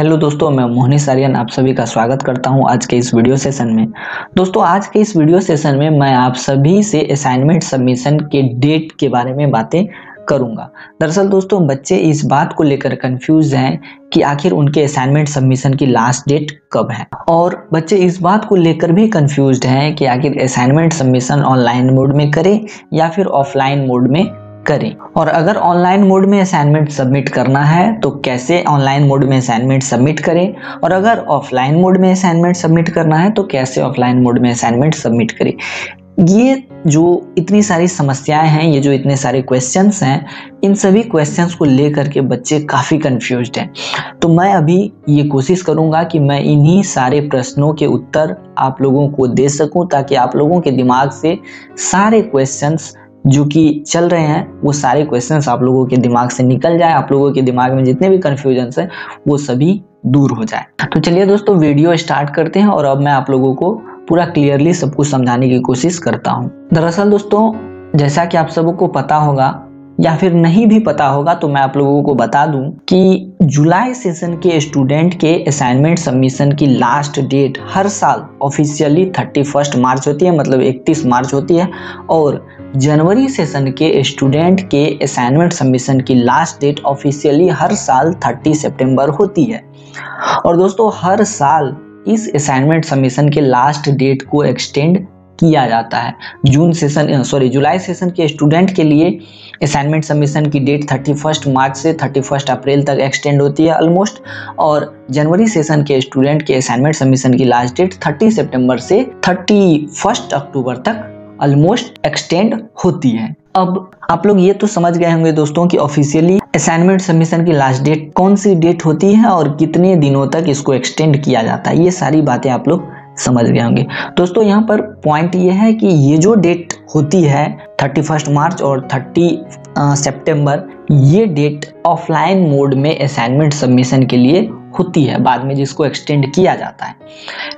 Hello दोस्तों, मैं मोहनीश आर्यन आप सभी का स्वागत करता हूं आज के इस वीडियो सेशन में। दोस्तों, आज के इस वीडियो सेशन में मैं आप सभी से असाइनमेंट सबमिशन के डेट के बारे में बातें करूंगा। दरअसल दोस्तों, बच्चे इस बात को लेकर कंफ्यूज हैं कि आखिर उनके असाइनमेंट सबमिशन की लास्ट डेट कब है, और बच्चे इस बात को लेकर भी कंफ्यूज्ड हैं कि आखिर असाइनमेंट सबमिशन ऑनलाइन मोड में करें या फिर ऑफलाइन मोड में करें, और अगर ऑनलाइन मोड में असाइनमेंट सबमिट करना है तो कैसे ऑनलाइन मोड में असाइनमेंट सबमिट करें, और अगर ऑफलाइन मोड में असाइनमेंट सबमिट करना है तो कैसे ऑफलाइन मोड में असाइनमेंट सबमिट करें। ये जो इतनी सारी समस्याएं हैं, ये जो इतने सारे क्वेश्चंस हैं, इन सभी क्वेश्चंस को लेकर के बच्चे काफ़ी कंफ्यूज्ड हैं। तो मैं अभी ये कोशिश करूंगा कि मैं इन्हीं सारे प्रश्नों के उत्तर आप लोगों को दे सकूं, ताकि आप लोगों के दिमाग से सारे क्वेश्चंस जो कि चल रहे हैं वो सारे क्वेश्चंस आप लोगों के दिमाग से निकल जाए, आप लोगों के दिमाग में जितने भी कंफ्यूजन्स हैं वो सभी दूर हो जाए। तो चलिए दोस्तों, वीडियो स्टार्ट करते हैं और अब मैं आप लोगों को पूरा क्लियरली सब कुछ समझाने की कोशिश करता हूं। दरअसल दोस्तों, जैसा कि आप सबको पता होगा या फिर नहीं भी पता होगा तो मैं आप लोगों को बता दूं कि जुलाई सेशन के स्टूडेंट के असाइनमेंट सबमिशन की लास्ट डेट हर साल ऑफिशियली 31 मार्च होती है, मतलब 31 मार्च होती है, और जनवरी सेशन के स्टूडेंट के असाइनमेंट सबमिशन की लास्ट डेट ऑफिशियली हर साल 30 सितंबर होती है। और दोस्तों, हर साल इस असाइनमेंट सबमिशन के लास्ट डेट को एक्सटेंड किया जाता है। जुलाई सेशन के स्टूडेंट के लिए असाइनमेंट सबमिशन की डेट 31 मार्च से 31 अप्रैल तक एक्सटेंड होती है ऑलमोस्ट, और जनवरी सेशन के स्टूडेंट के असाइनमेंट सबमिशन की लास्ट डेट 30 सितंबर से 31 अक्टूबर तक ऑलमोस्ट एक्सटेंड होती है। अब आप लोग ये तो समझ गए होंगे दोस्तों कि ऑफिशियली असाइनमेंट सबमिशन की लास्ट डेट कौन सी डेट होती है और कितने दिनों तक इसको एक्सटेंड किया जाता है। ये सारी बातें आप लोग समझ गए होंगे। दोस्तों, यहाँ पर पॉइंट ये है कि ये जो डेट होती है 31 मार्च और 30 सितंबर, ये डेट ऑफलाइन मोड में असाइनमेंट सबमिशन के लिए होती है, बाद में जिसको एक्सटेंड किया जाता है।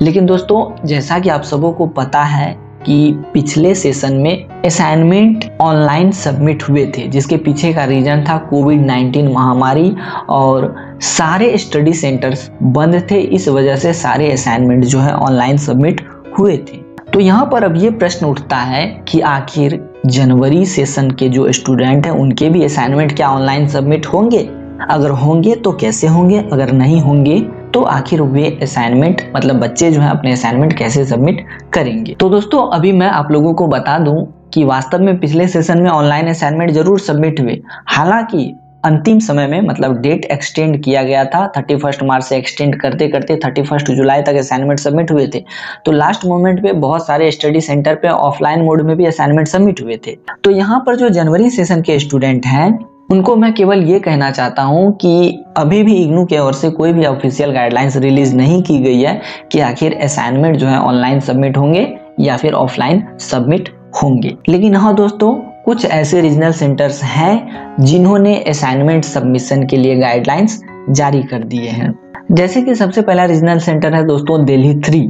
लेकिन दोस्तों, जैसा कि आप सबको पता है कि पिछले सेशन में असाइनमेंट ऑनलाइन सबमिट हुए थे, जिसके पीछे का रीजन था कोविड-19 महामारी, और सारे स्टडी सेंटर्स बंद थे। इस वजह से सारे असाइनमेंट जो है ऑनलाइन सबमिट हुए थे। तो यहाँ पर अब ये प्रश्न उठता है कि आखिर जनवरी सेशन के जो स्टूडेंट हैं उनके भी असाइनमेंट क्या ऑनलाइन सबमिट होंगे? अगर होंगे तो कैसे होंगे, अगर नहीं होंगे तो आखिर वे असाइनमेंट, मतलब बच्चे जो है अपने असाइनमेंट कैसे सबमिट करेंगे। तो दोस्तों, अभी मैं आप लोगों को बता दूं कि वास्तव में पिछले सेशन में ऑनलाइन असाइनमेंट जरूर सबमिट हुए, हालांकि अंतिम समय में, मतलब डेट एक्सटेंड किया गया था 31 मार्च से एक्सटेंड करते करते 31 जुलाई तक असाइनमेंट सबमिट हुए थे। तो लास्ट मोमेंट पे बहुत सारे स्टडी सेंटर पे ऑफलाइन मोड में भी असाइनमेंट सबमिट हुए थे। तो यहाँ पर जो जनवरी सेशन के स्टूडेंट हैं उनको मैं केवल ये कहना चाहता हूँ कि अभी भी इग्नू की ओर से कोई भी ऑफिशियल गाइडलाइंस रिलीज नहीं की गई है कि आखिर असाइनमेंट जो है ऑनलाइन सबमिट होंगे या फिर ऑफलाइन सबमिट होंगे। लेकिन हाँ दोस्तों, कुछ ऐसे रीजनल सेंटर्स हैं जिन्होंने असाइनमेंट सबमिशन के लिए गाइडलाइंस जारी कर दिए हैं। जैसे कि सबसे पहला रीजनल सेंटर है दोस्तों दिल्ली 3।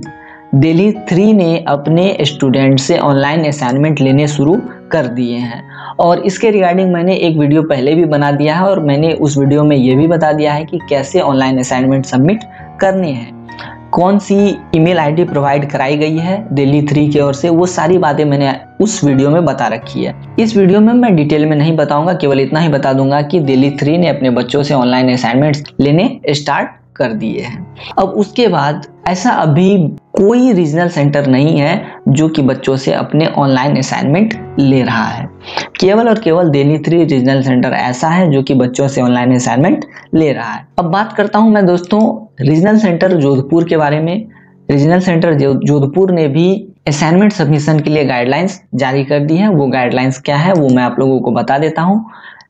दिल्ली 3 ने अपने स्टूडेंट से ऑनलाइन असाइनमेंट लेने शुरू कर दिए हैं, और इसके रिगार्डिंग मैंने एक वीडियो पहले भी बना दिया है, और मैंने उस वीडियो में ये भी बता दिया है कि कैसे ऑनलाइन असाइनमेंट सबमिट करने हैं, कौन सी ईमेल आईडी प्रोवाइड कराई गई है दिल्ली 3 की ओर से, वो सारी बातें मैंने उस वीडियो में बता रखी है। इस वीडियो में मैं डिटेल में नहीं बताऊंगा, केवल इतना ही बता दूंगा कि दिल्ली 3 ने अपने बच्चों से ऑनलाइन असाइनमेंट्स लेने स्टार्ट कर दिए हैं। अब उसके बाद ऐसा अभी कोई रीजनल सेंटर नहीं है जो कि बच्चों से अपने ऑनलाइन असाइनमेंट ले रहा है। केवल और केवल दिल्ली 3 रीजनल सेंटर ऐसा है जो कि बच्चों से ऑनलाइन असाइनमेंट ले रहा है। अब बात करता हूं मैं दोस्तों रीजनल सेंटर जोधपुर के बारे में। रीजनल सेंटर जोधपुर ने भी असाइनमेंट सबमिशन के लिए गाइडलाइंस जारी कर दी है। वो गाइडलाइंस क्या है वो मैं आप लोगों को बता देता हूँ।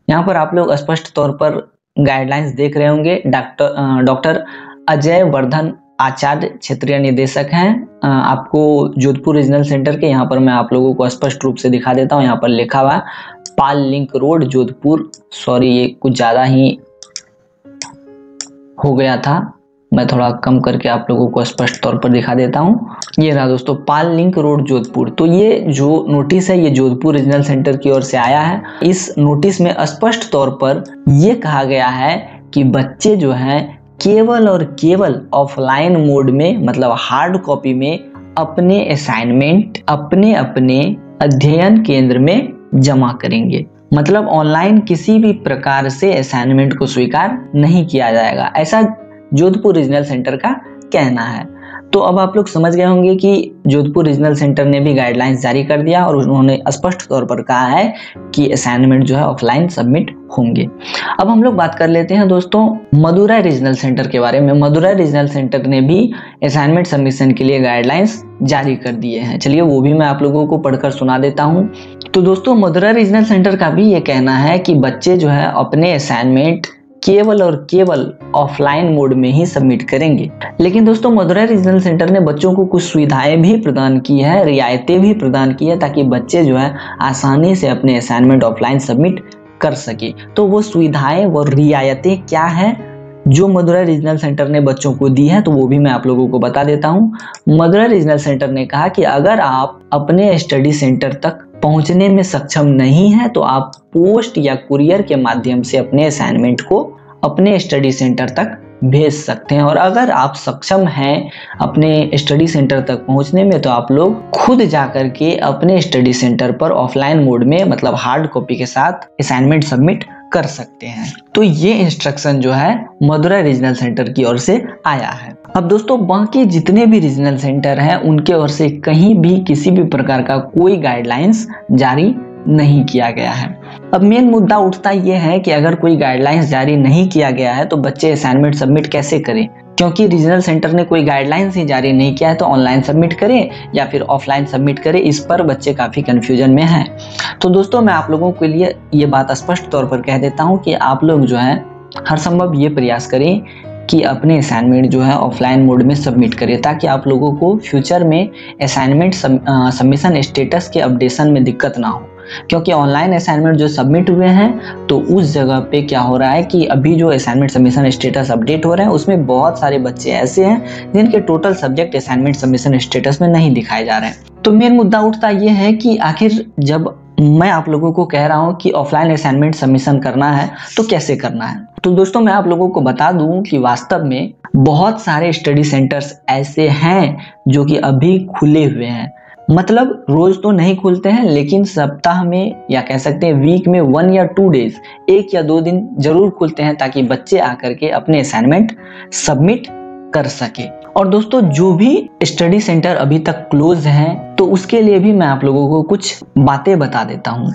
यहाँ पर आप लोग स्पष्ट तौर पर गाइडलाइंस देख रहे होंगे। डॉक्टर अजय वर्धन आचार्य क्षेत्रीय निदेशक हैं आपको जोधपुर रीजनल सेंटर के। यहाँ पर मैं आप लोगों को स्पष्ट रूप से दिखा देता हूँ। यहाँ पर लिखा हुआ है पाल लिंक रोड जोधपुर। सॉरी, ये कुछ ज्यादा ही हो गया था, मैं थोड़ा कम करके आप लोगों को स्पष्ट तौर पर दिखा देता हूँ। ये रहा दोस्तों पाल लिंक रोड जोधपुर। तो ये जो नोटिस है ये जोधपुर रीजनल सेंटर की ओर से आया है। इस नोटिस में स्पष्ट तौर पर ये कहा गया है कि बच्चे जो हैं केवल और केवल ऑफलाइन मोड में मतलब हार्ड कॉपी में अपने असाइनमेंट अपने अपने अध्ययन केंद्र में जमा करेंगे। मतलब ऑनलाइन किसी भी प्रकार से असाइनमेंट को स्वीकार नहीं किया जाएगा, ऐसा जोधपुर रीजनल सेंटर का कहना है। तो अब आप लोग समझ गए होंगे कि जोधपुर रीजनल सेंटर ने भी गाइडलाइंस जारी कर दिया और उन्होंने स्पष्ट तौर पर कहा है कि असाइनमेंट जो है ऑफलाइन सबमिट होंगे। अब हम लोग बात कर लेते हैं दोस्तों मदुरै रीजनल सेंटर के बारे में। मदुरै रीजनल सेंटर ने भी असाइनमेंट सबमिशन के लिए गाइडलाइंस जारी कर दिए हैं। चलिए वो भी मैं आप लोगों को पढ़कर सुना देता हूँ। तो दोस्तों मदुरै रीजनल सेंटर का भी ये कहना है कि बच्चे जो है अपने असाइनमेंट केवल और केवल ऑफलाइन मोड में ही सबमिट करेंगे। लेकिन दोस्तों मदुरै रीजनल सेंटर ने बच्चों को कुछ सुविधाएं भी प्रदान की है, रियायतें भी प्रदान की है, ताकि बच्चे जो है आसानी से अपने असाइनमेंट ऑफलाइन सबमिट कर सके। तो वो सुविधाएं वो रियायतें क्या है जो मदुरै रीजनल सेंटर ने बच्चों को दी है, तो वो भी मैं आप लोगों को बता देता हूँ। मदुरै रीजनल सेंटर ने कहा कि अगर आप अपने स्टडी सेंटर तक पहुंचने में सक्षम नहीं है तो आप पोस्ट या कुरियर के माध्यम से अपने असाइनमेंट को अपने स्टडी सेंटर तक भेज सकते हैं। और अगर आप सक्षम हैं अपने स्टडी सेंटर तक पहुंचने में तो आप लोग खुद जाकर के अपने स्टडी सेंटर पर ऑफलाइन मोड में मतलब हार्ड कॉपी के साथ असाइनमेंट सबमिट कर सकते हैं। तो ये इंस्ट्रक्शन जो है मदुरै रीजनल सेंटर की ओर से आया है। अब दोस्तों बाकी जितने भी रीजनल सेंटर हैं उनके ओर से कहीं भी किसी भी प्रकार का कोई गाइडलाइंस जारी नहीं किया गया है। अब मेन मुद्दा उठता ये है कि अगर कोई गाइडलाइंस जारी नहीं किया गया है तो बच्चे असाइनमेंट सबमिट कैसे करें, क्योंकि रीजनल सेंटर ने कोई गाइडलाइंस ही जारी नहीं किया है। तो ऑनलाइन सबमिट करें या फिर ऑफलाइन सबमिट करें, इस पर बच्चे काफ़ी कन्फ्यूजन में हैं। तो दोस्तों मैं आप लोगों के लिए ये बात स्पष्ट तौर पर कह देता हूँ कि आप लोग जो है हर संभव ये प्रयास करें कि अपने असाइनमेंट जो है ऑफलाइन मोड में सबमिट करें, ताकि आप लोगों को फ्यूचर में असाइनमेंट सबमिशन स्टेटस के अपडेशन में दिक्कत ना हो। क्योंकि ऑनलाइन असाइनमेंट जो सबमिट हुए हैं तो उस जगह पे क्या हो रहा है कि अभी जो असाइनमेंट सबमिशन स्टेटस अपडेट हो रहे हैं उसमें बहुत सारे बच्चे ऐसे हैं जिनके total subject assignment submission status में नहीं दिखाए जा रहे हैं। तो मेन मुद्दा उठता ये है कि आखिर जब मैं आप लोगों को कह रहा हूँ कि ऑफलाइन असाइनमेंट सबमिशन करना है तो कैसे करना है। तो दोस्तों मैं आप लोगों को बता दूं कि वास्तव में बहुत सारे स्टडी सेंटर्स ऐसे हैं जो कि अभी खुले हुए हैं। मतलब रोज तो नहीं खुलते हैं लेकिन सप्ताह में या कह सकते हैं वीक में 1 या 2 डेज 1 या 2 दिन जरूर खुलते हैं, ताकि बच्चे आकर के अपने असाइनमेंट सबमिट कर सके। और दोस्तों जो भी स्टडी सेंटर अभी तक क्लोज हैं तो उसके लिए भी मैं आप लोगों को कुछ बातें बता देता हूँ।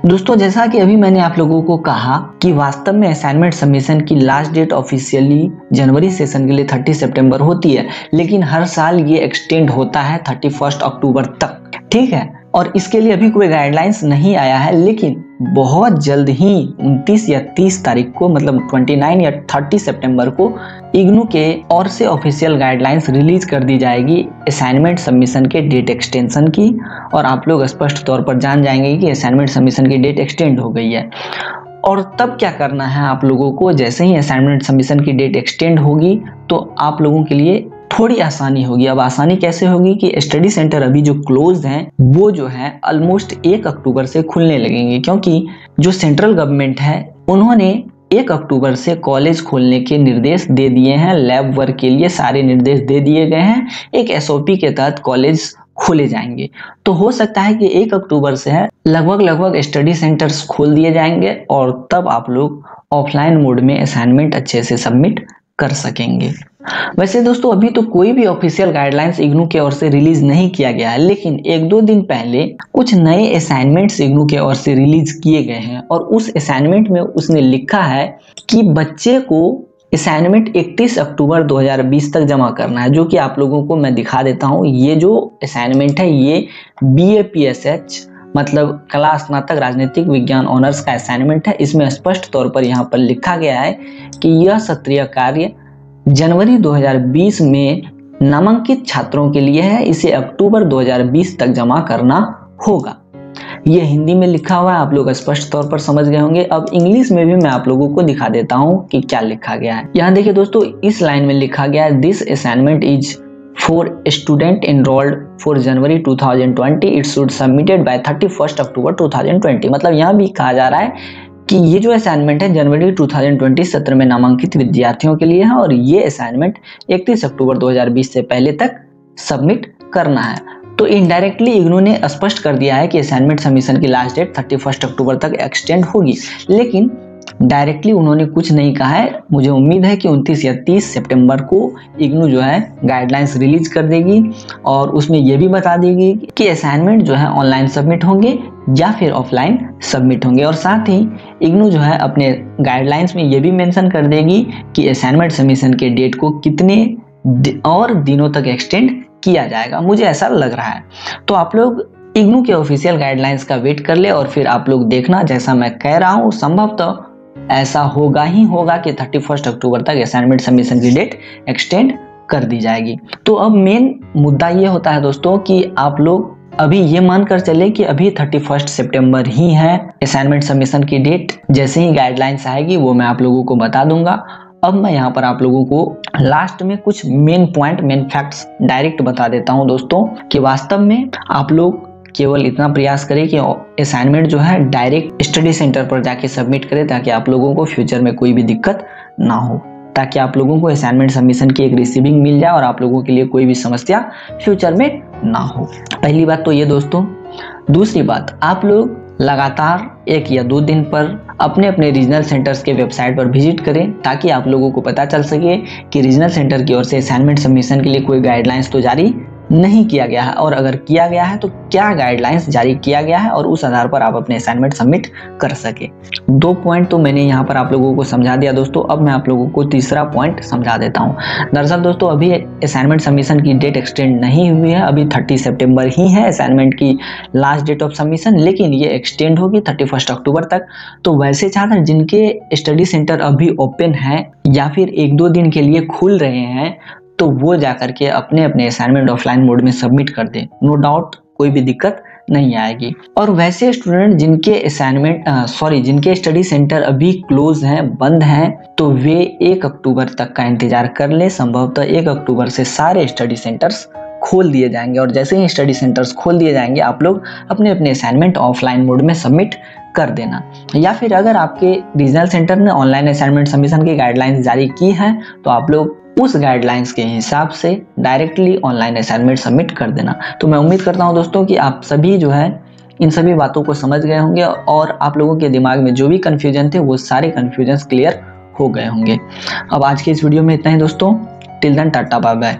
दोस्तों जैसा कि अभी मैंने आप लोगों को कहा कि वास्तव में असाइनमेंट सबमिशन की लास्ट डेट ऑफिशियली जनवरी सेशन के लिए 30 सितंबर होती है, लेकिन हर साल ये एक्सटेंड होता है 31 अक्टूबर तक। ठीक है, और इसके लिए अभी कोई गाइडलाइंस नहीं आया है, लेकिन बहुत जल्द ही 29 या 30 तारीख को मतलब 29 या 30 सितंबर को इग्नू के ओर से ऑफिशियल गाइडलाइंस रिलीज कर दी जाएगी असाइनमेंट सबमिशन के डेट एक्सटेंशन की, और आप लोग स्पष्ट तौर पर जान जाएंगे कि असाइनमेंट सबमिशन की डेट एक्सटेंड हो गई है। और तब क्या करना है आप लोगों को, जैसे ही असाइनमेंट सबमिशन की डेट एक्सटेंड होगी तो आप लोगों के लिए थोड़ी आसानी होगी। अब आसानी कैसे होगी कि स्टडी सेंटर अभी जो क्लोज हैं वो जो है ऑलमोस्ट 1 अक्टूबर से खुलने लगेंगे, क्योंकि जो सेंट्रल गवर्नमेंट है उन्होंने 1 अक्टूबर से कॉलेज खोलने के निर्देश दे दिए हैं। लैब वर्क के लिए सारे निर्देश दे दिए गए हैं। एक SOP के तहत कॉलेज खोले जाएंगे। तो हो सकता है कि 1 अक्टूबर से है लगभग स्टडी सेंटर्स खोल दिए जाएंगे और तब आप लोग ऑफलाइन मोड में असाइनमेंट अच्छे से सबमिट कर सकेंगे। वैसे दोस्तों अभी तो कोई भी ऑफिशियल गाइडलाइंस इग्नू के ओर से रिलीज नहीं किया गया है, लेकिन 1-2 दिन पहले कुछ नए असाइनमेंट्स इग्नू के ओर से रिलीज किए गए हैं। और उस असाइनमेंट में उसने लिखा है कि बच्चे को असाइनमेंट 31 अक्टूबर 2020 तक जमा करना है, जो कि आप लोगों को मैं दिखा देता हूँ। ये जो असाइनमेंट है ये BA-PSH मतलब कला स्नातक राजनीतिक विज्ञान ऑनर्स का असाइनमेंट है। इसमें स्पष्ट तौर पर यहाँ पर लिखा गया है कि यह सत्रीय कार्य जनवरी 2020 में नामांकित छात्रों के लिए है। इसे अक्टूबर 2020 तक जमा करना होगा। ये हिंदी में लिखा हुआ है, आप लोग स्पष्ट तौर पर समझ गए होंगे। अब इंग्लिश में भी मैं आप लोगों को दिखा देता हूँ कि क्या लिखा गया है। यहाँ देखिए दोस्तों, इस लाइन में लिखा गया है this assignment is for student enrolled for January 2020 it should submitted by 31st October 2020। मतलब यहाँ भी कहा जा रहा है कि ये जो असाइनमेंट है जनवरी 2020 सत्र में नामांकित विद्यार्थियों के लिए है और ये असाइनमेंट 31 अक्टूबर 2020 से पहले तक सबमिट करना है। तो इनडायरेक्टली इग्नू ने स्पष्ट कर दिया है कि असाइनमेंट सबमिशन की लास्ट डेट 31 अक्टूबर तक एक्सटेंड होगी, लेकिन डायरेक्टली उन्होंने कुछ नहीं कहा है। मुझे उम्मीद है कि 29 या 30 सितंबर को इग्नू जो है गाइडलाइंस रिलीज कर देगी और उसमें यह भी बता देगी कि असाइनमेंट जो है ऑनलाइन सबमिट होंगे या फिर ऑफलाइन सबमिट होंगे। और साथ ही इग्नू जो है अपने गाइडलाइंस में यह भी मेंशन कर देगी कि असाइनमेंट सबमिशन के डेट को कितने और दिनों तक एक्सटेंड किया जाएगा। मुझे ऐसा लग रहा है। तो आप लोग इग्नू के ऑफिशियल गाइडलाइंस का वेट कर ले और फिर आप लोग देखना, जैसा मैं कह रहा हूँ संभवतः ऐसा होगा ही होगा कि 31 अक्टूबर तक असाइनमेंट सबमिशन की डेट एक्सटेंड कर दी जाएगी। तो अब मेन मुद्दा ये होता है दोस्तों कि आप लोग अभी ये मानकर चले कि अभी 31 सितंबर ही है असाइनमेंट सबमिशन की डेट। जैसे ही गाइडलाइंस आएगी वो मैं आप लोगों को बता दूंगा। अब मैं यहाँ पर आप लोगों को लास्ट में कुछ main point, main facts direct बता देता हूँ दोस्तों कि वास्तव में आप लोग केवल इतना प्रयास करें कि असाइनमेंट जो है डायरेक्ट स्टडी सेंटर पर जाके सबमिट करें, ताकि आप लोगों को फ्यूचर में कोई भी दिक्कत ना हो, ताकि आप लोगों को असाइनमेंट सबमिशन की एक रिसीविंग मिल जाए और आप लोगों के लिए कोई भी समस्या फ्यूचर में ना हो। पहली बात तो ये दोस्तों। दूसरी बात, आप लोग लगातार 1 या 2 दिन पर अपने अपने रीजनल सेंटर्स के वेबसाइट पर विजिट करें, ताकि आप लोगों को पता चल सके कि रीजनल सेंटर की ओर से असाइनमेंट सबमिशन के लिए कोई गाइडलाइंस तो जारी नहीं किया गया है, और अगर किया गया है तो क्या गाइडलाइंस जारी किया गया है, और उस आधार पर आप अपने असाइनमेंट सबमिट कर सके। 2 पॉइंट तो मैंने यहाँ पर आप लोगों को समझा दिया दोस्तों। अब मैं आप लोगों को तीसरा पॉइंट समझा देता हूँ। दरअसल दोस्तों अभी असाइनमेंट सबमिशन की डेट एक्सटेंड नहीं हुई है, अभी 30 सितंबर ही है असाइनमेंट की लास्ट डेट ऑफ सबमिशन, लेकिन ये एक्सटेंड होगी 31 अक्टूबर तक। तो वैसे छात्र जिनके स्टडी सेंटर अभी ओपन है या फिर 1-2 दिन के लिए खुल रहे हैं, तो वो जाकर के अपने अपने असाइनमेंट ऑफलाइन मोड में सबमिट कर दें। नो डाउट कोई भी दिक्कत नहीं आएगी। और वैसे स्टूडेंट जिनके स्टडी सेंटर अभी क्लोज हैं, बंद हैं, तो वे 1 अक्टूबर तक का इंतजार कर ले। संभवतः 1 अक्टूबर से सारे स्टडी सेंटर्स खोल दिए जाएंगे और जैसे ही स्टडी सेंटर्स खोल दिए जाएंगे आप लोग अपने अपने असाइनमेंट ऑफलाइन मोड में सबमिट कर देना। या फिर अगर आपके रीजनल सेंटर ने ऑनलाइन असाइनमेंट सबमिशन की गाइडलाइंस जारी की है, तो आप लोग उस गाइडलाइंस के हिसाब से डायरेक्टली ऑनलाइन असाइनमेंट सबमिट कर देना। तो मैं उम्मीद करता हूं दोस्तों कि आप सभी जो है इन सभी बातों को समझ गए होंगे और आप लोगों के दिमाग में जो भी कंफ्यूजन थे वो सारे कंफ्यूजन क्लियर हो गए होंगे। अब आज के इस वीडियो में इतना ही दोस्तों। Till then tata bye bye.